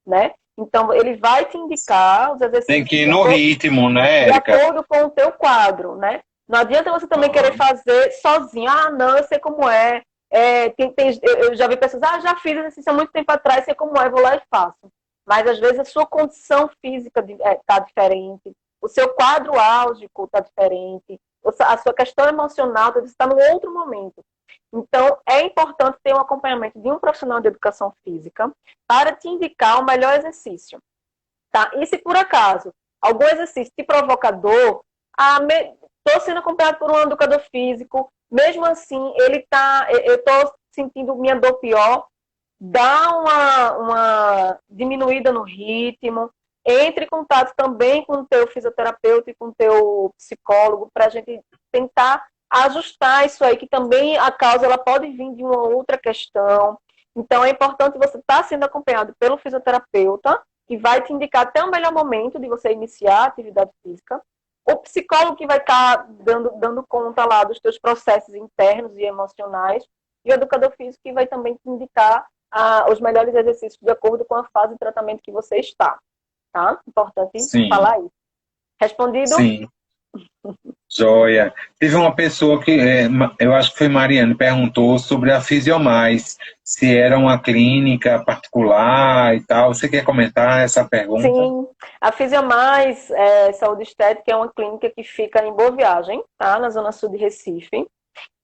né? Então, ele vai te indicar os exercícios... Tem que ir no ritmo, né, de Érica? acordo com o teu quadro, né? Não adianta você também querer fazer sozinho. Ah, não, eu sei como é. Eu já vi pessoas, já fiz exercício há muito tempo atrás, sei como é, vou lá e faço. Mas, às vezes, a sua condição física está diferente, o seu quadro álgico está diferente, a sua questão emocional está no outro momento. Então, é importante ter um acompanhamento de um profissional de educação física para te indicar o melhor exercício. Tá? E se, por acaso, algum exercício te provoca dor, estou sendo acompanhado por um educador físico, mesmo assim, eu estou sentindo minha dor pior, dá uma diminuída no ritmo, entre em contato também com o teu fisioterapeuta e com o teu psicólogo para a gente tentar ajustar isso aí, que também a causa ela pode vir de uma outra questão. Então, é importante você estar sendo acompanhado pelo fisioterapeuta, que vai te indicar até o melhor momento de você iniciar a atividade física. O psicólogo que vai estar dando conta lá dos teus processos internos e emocionais. E o educador físico que vai também te indicar os melhores exercícios de acordo com a fase de tratamento que você está. Tá? Importante falar isso. Respondido? Sim. Joia. Teve uma pessoa que, eu acho que foi Mariane, perguntou sobre a Fisiomais, se era uma clínica particular e tal. Você quer comentar essa pergunta? Sim, a Fisiomais Saúde Estética é uma clínica que fica em Boa Viagem, tá? Na zona sul de Recife.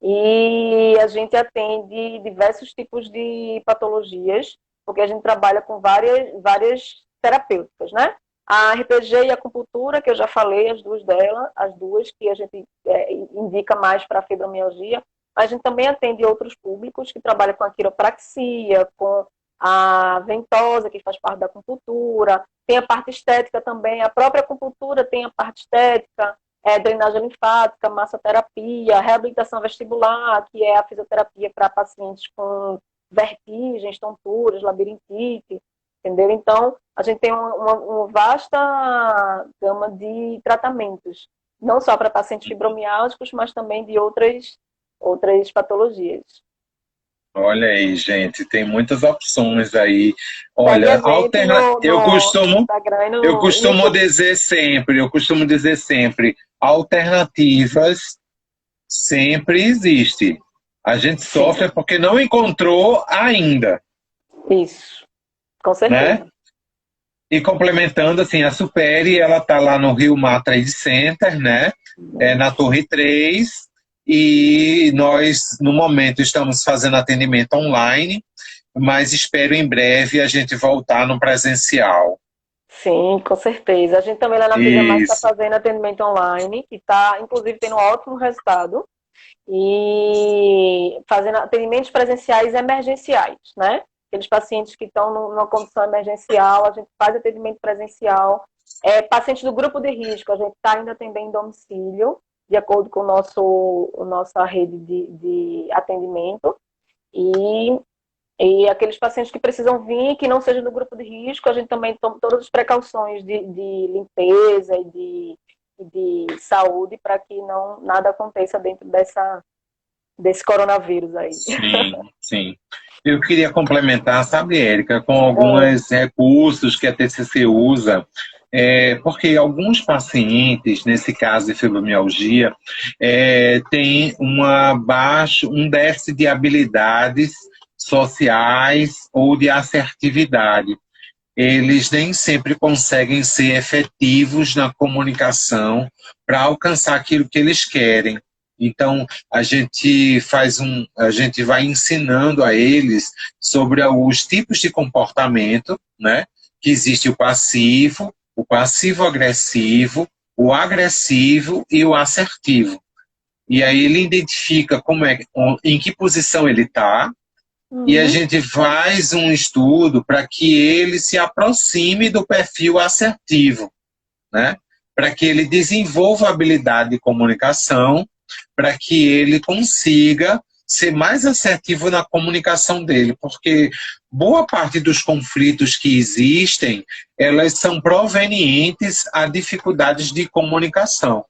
E a gente atende diversos tipos de patologias, porque a gente trabalha com várias terapêuticas, né? A RPG e a acupuntura, que eu já falei, as duas que a gente indica mais para a fibromialgia. A gente também atende outros públicos que trabalham com a quiropraxia, com a ventosa, que faz parte da acupuntura. Tem a parte estética também, a própria acupuntura tem a parte estética, drenagem linfática, massoterapia, reabilitação vestibular, que é a fisioterapia para pacientes com vertigens, tonturas, labirintite, entendeu? Então, a gente tem uma vasta gama de tratamentos, não só para pacientes fibromialgicos, mas também de outras patologias. Olha aí, gente, tem muitas opções aí. Olha, eu costumo dizer sempre, alternativas sempre existe. A gente sofre porque não encontrou ainda. Isso, com certeza. Né? E complementando, assim, a Superi, ela está lá no Rio Mar Trade Center, né? Na Torre 3, e nós, no momento, estamos fazendo atendimento online, mas espero em breve a gente voltar no presencial. Sim, com certeza. A gente também lá na Fisiomais está fazendo atendimento online, que está, inclusive, tendo um ótimo resultado, e fazendo atendimentos presenciais emergenciais, né? Aqueles pacientes que estão numa condição emergencial, a gente faz atendimento presencial. Pacientes do grupo de risco, a gente está ainda atendendo em domicílio, de acordo com nossa rede de atendimento. E aqueles pacientes que precisam vir, que não sejam do grupo de risco, a gente também toma todas as precauções de limpeza e de saúde para que nada aconteça dentro desse coronavírus aí. Sim, sim. Eu queria complementar, sabe, Érica, com alguns recursos que a TCC usa, porque alguns pacientes, nesse caso de fibromialgia, têm um déficit de habilidades sociais ou de assertividade. Eles nem sempre conseguem ser efetivos na comunicação para alcançar aquilo que eles querem. Então, a gente vai ensinando a eles sobre os tipos de comportamento, né, que existe o passivo-agressivo, o agressivo e o assertivo. E aí ele identifica em que posição ele está, e a gente faz um estudo para que ele se aproxime do perfil assertivo, né? Para que ele desenvolva a habilidade de comunicação, para que ele consiga ser mais assertivo na comunicação dele, porque boa parte dos conflitos que existem, elas são provenientes a dificuldades de comunicação.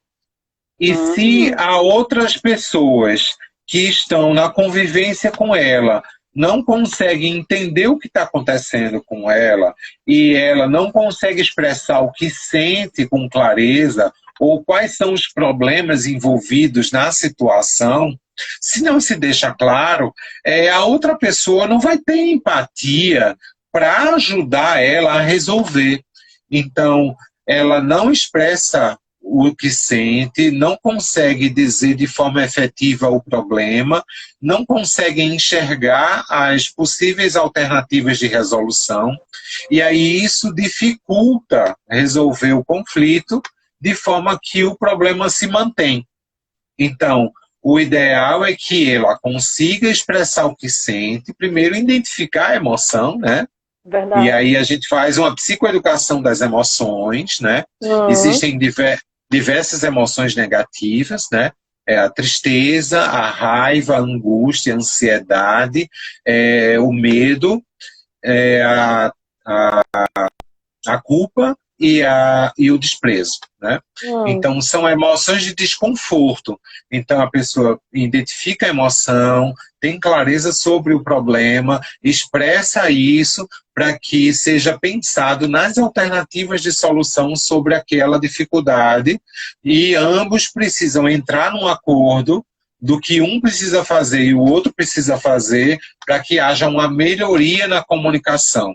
E se há outras pessoas que estão na convivência com ela não conseguem entender o que está acontecendo com ela e ela não consegue expressar o que sente com clareza ou quais são os problemas envolvidos na situação, se não se deixa claro, a outra pessoa não vai ter empatia para ajudar ela a resolver. Então, ela não expressa o que sente, não consegue dizer de forma efetiva o problema, não consegue enxergar as possíveis alternativas de resolução, e aí isso dificulta resolver o conflito de forma que o problema se mantém. Então, o ideal é que ela consiga expressar o que sente, primeiro identificar a emoção, né? Verdade. E aí a gente faz uma psicoeducação das emoções, né? Existem diversas emoções negativas, né? A tristeza, a raiva, a angústia, a ansiedade, o medo, a culpa e o desprezo, né? Então, são emoções de desconforto. Então, a pessoa identifica a emoção, tem clareza sobre o problema, expressa isso para que seja pensado nas alternativas de solução sobre aquela dificuldade e ambos precisam entrar num acordo do que um precisa fazer e o outro precisa fazer para que haja uma melhoria na comunicação.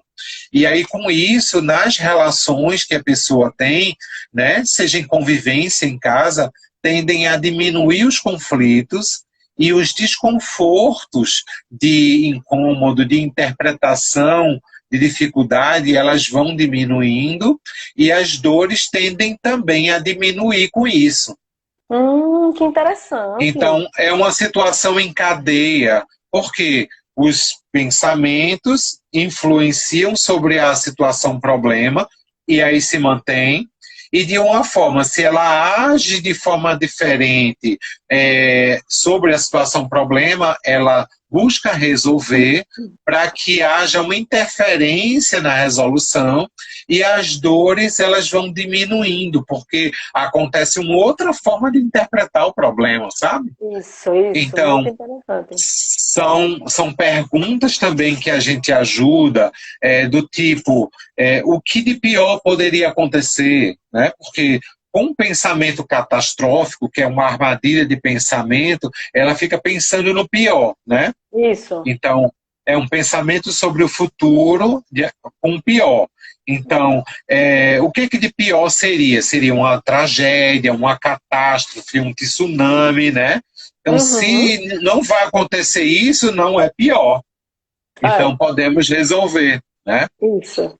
E aí, com isso, nas relações que a pessoa tem, né, seja em convivência em casa, tendem a diminuir os conflitos e os desconfortos de incômodo, de interpretação, de dificuldade, elas vão diminuindo e as dores tendem também a diminuir com isso. Que interessante. Então, é uma situação em cadeia, porque os pensamentos influenciam sobre a situação problema e aí se mantém. E de uma forma, se ela age de forma diferente sobre a situação problema, ela busca resolver para que haja uma interferência na resolução e as dores elas vão diminuindo, porque acontece uma outra forma de interpretar o problema, sabe? Isso, então, muito interessante. São perguntas também que a gente ajuda, do tipo, o que de pior poderia acontecer, né? Porque com um pensamento catastrófico, que é uma armadilha de pensamento, ela fica pensando no pior, né? Isso. Então, é um pensamento sobre o futuro com o pior. Então, o que de pior seria? Seria uma tragédia, uma catástrofe, um tsunami, né? Então, se não vai acontecer isso, não é pior. Então, podemos resolver, né? Isso.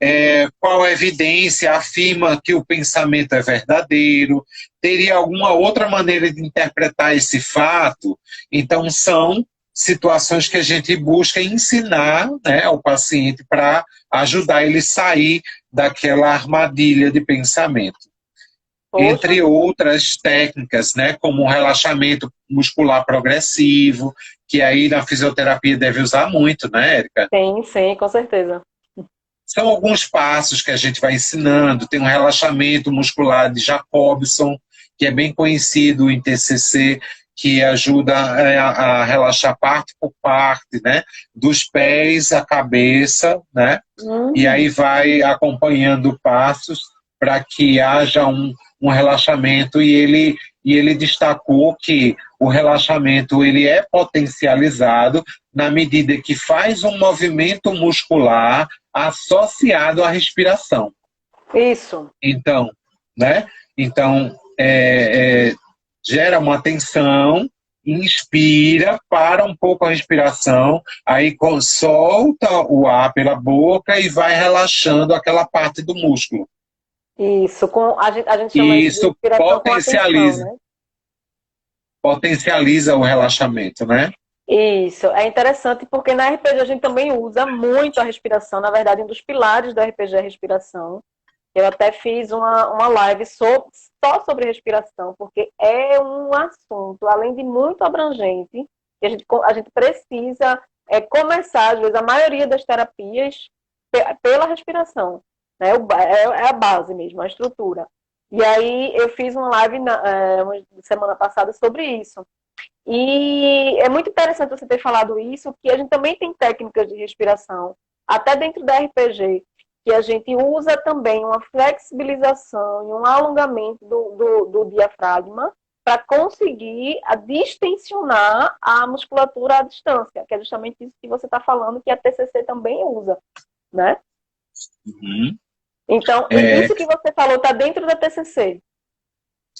Qual evidência afirma que o pensamento é verdadeiro? Teria alguma outra maneira de interpretar esse fato? Então, são situações que a gente busca ensinar, né, ao paciente para ajudar ele a sair daquela armadilha de pensamento. Poxa. Entre outras técnicas, né, como o relaxamento muscular progressivo, que aí na fisioterapia deve usar muito, né, Érica? Sim, com certeza. São alguns passos que a gente vai ensinando. Tem um relaxamento muscular de Jacobson, que é bem conhecido em TCC, que ajuda a relaxar parte por parte, né? Dos pés à cabeça, né? E aí vai acompanhando passos para que haja um relaxamento e ele destacou que o relaxamento ele é potencializado na medida que faz um movimento muscular associado à respiração. Isso. Então, né? Então, gera uma tensão inspira, para um pouco a respiração, aí solta o ar pela boca e vai relaxando aquela parte do músculo. Isso, a gente chama E isso de isso respiração com atenção, né? potencializa o relaxamento, né? Isso, é interessante porque na RPG a gente também usa muito a respiração. Na verdade, um dos pilares do RPG é a respiração. Eu até fiz uma live só sobre respiração, porque é um assunto, além de muito abrangente, que a gente precisa começar, às vezes, a maioria das terapias pela respiração. Né? É a base mesmo, a estrutura. E aí eu fiz uma live uma semana passada sobre isso. E é muito interessante você ter falado isso, que a gente também tem técnicas de respiração, até dentro da RPG, que a gente usa também uma flexibilização e um alongamento do diafragma para conseguir distensionar a musculatura à distância, que é justamente isso que você está falando, que a TCC também usa, né? Uhum. Então, isso que você falou está dentro da TCC.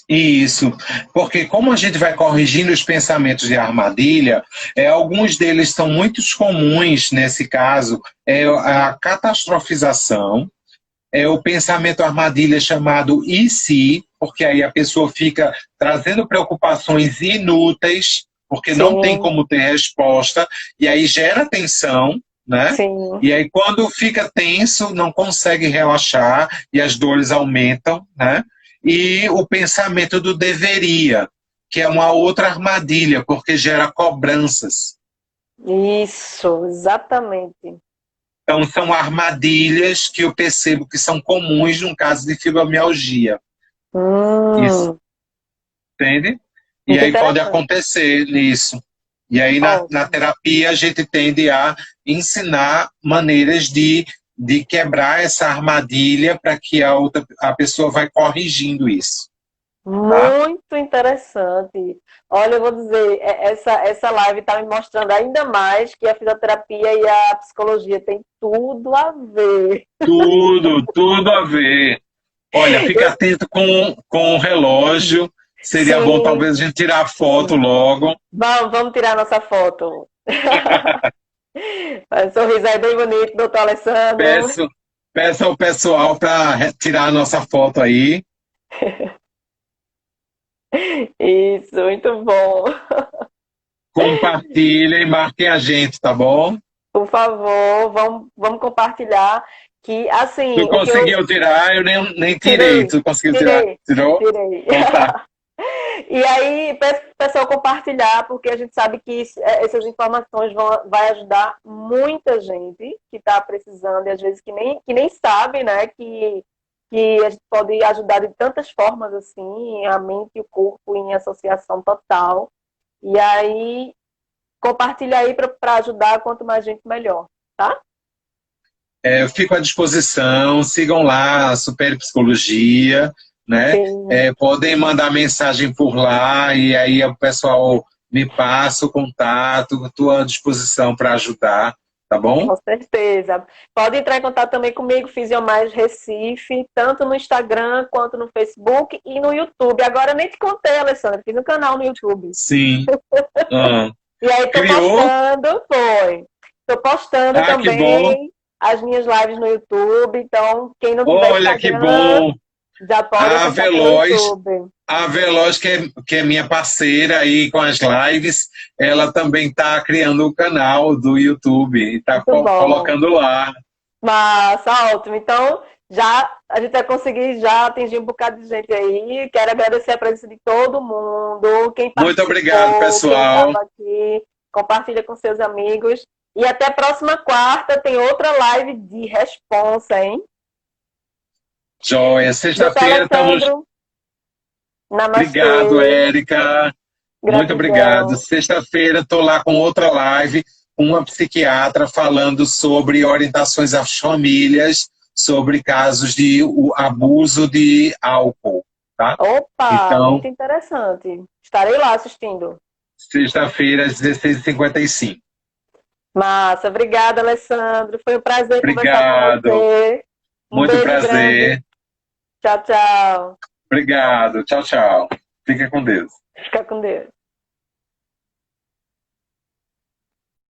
Isso, porque como a gente vai corrigindo os pensamentos de armadilha, alguns deles são muito comuns nesse caso, é a catastrofização, é o pensamento armadilha chamado e se, porque aí a pessoa fica trazendo preocupações inúteis, porque não tem Sim, como ter resposta, e aí gera tensão, né? sim. E aí quando fica tenso, não consegue relaxar e as dores aumentam, né? E o pensamento do deveria, que é uma outra armadilha, porque gera cobranças. Isso, exatamente. Então, são armadilhas que eu percebo que são comuns no caso de fibromialgia. Isso, Hum, entende? E muito aí pode interessante. acontecer nisso. E aí na Ótimo. terapia a gente tende a ensinar maneiras de quebrar essa armadilha para que a pessoa vai corrigindo isso, tá? Muito interessante. Olha, eu vou dizer, essa live está me mostrando ainda mais que a fisioterapia e a psicologia têm tudo a ver. Tudo a ver. Olha, fica atento com o relógio. Seria bom Sim, talvez a gente tirar a foto logo. vamos tirar nossa foto. O sorriso aí bem bonito, doutor Alessandro. Peço, peço ao pessoal para tirar a nossa foto aí. Isso, muito bom. Compartilhem e marquem a gente, tá bom? Por favor, vamos compartilhar que, Tu assim, o que eu conseguiu tirar, eu nem tirei. tirei, Tu conseguiu tirar? tirei, Tirou? tirei. Então tá. E aí, peço para o pessoal compartilhar, porque a gente sabe que essas informações vai ajudar muita gente que está precisando e às vezes que nem sabe, né, que a gente pode ajudar de tantas formas assim, a mente e o corpo em associação total. E aí, compartilha aí para ajudar, quanto mais gente, melhor, tá? Eu fico à disposição. Sigam lá a Super Psicologia, né? Sim, Podem mandar mensagem por lá e aí o pessoal me passa o contato. Estou à disposição para ajudar, tá bom? com certeza. Pode entrar em contato também comigo, Fisiomais Recife, tanto no Instagram quanto no Facebook e no YouTube. Agora eu nem te contei, Alessandra, fiz um canal no YouTube. Sim. Ah. E aí tô Criou? postando, foi. Tô postando Ah, que bom. também as minhas lives no YouTube. Então, quem não tiver Olha que Instagram, bom. já pode A acessar pelo Veloz, YouTube. a Veloz que é minha parceira aí com as lives, ela também está criando o canal do YouTube e está Muito bom. colocando lá. Massa, ótimo. Então, já a gente vai conseguir já atingir um bocado de gente aí. Quero agradecer a presença de todo mundo, quem Muito obrigado, participou, quem pessoal. estava aqui. Compartilha com seus amigos. E até a próxima quarta tem outra live de responsa, hein? Joia. Doutor Sexta-feira estamos. Alessandro, Obrigado, namastê. Érica. Muito obrigado. Gratidão. Sexta-feira estou lá com outra live, com uma psiquiatra falando sobre orientações às famílias, sobre casos de abuso de álcool, tá? Opa, Então, muito interessante. Estarei lá assistindo. sexta-feira, às 16h55. Massa, obrigada, Alessandro. Foi um prazer conversar com Obrigado. você. Um Muito beijo grande. prazer. Tchau, tchau. Obrigado. Tchau, tchau. Fica com Deus. Fica com Deus.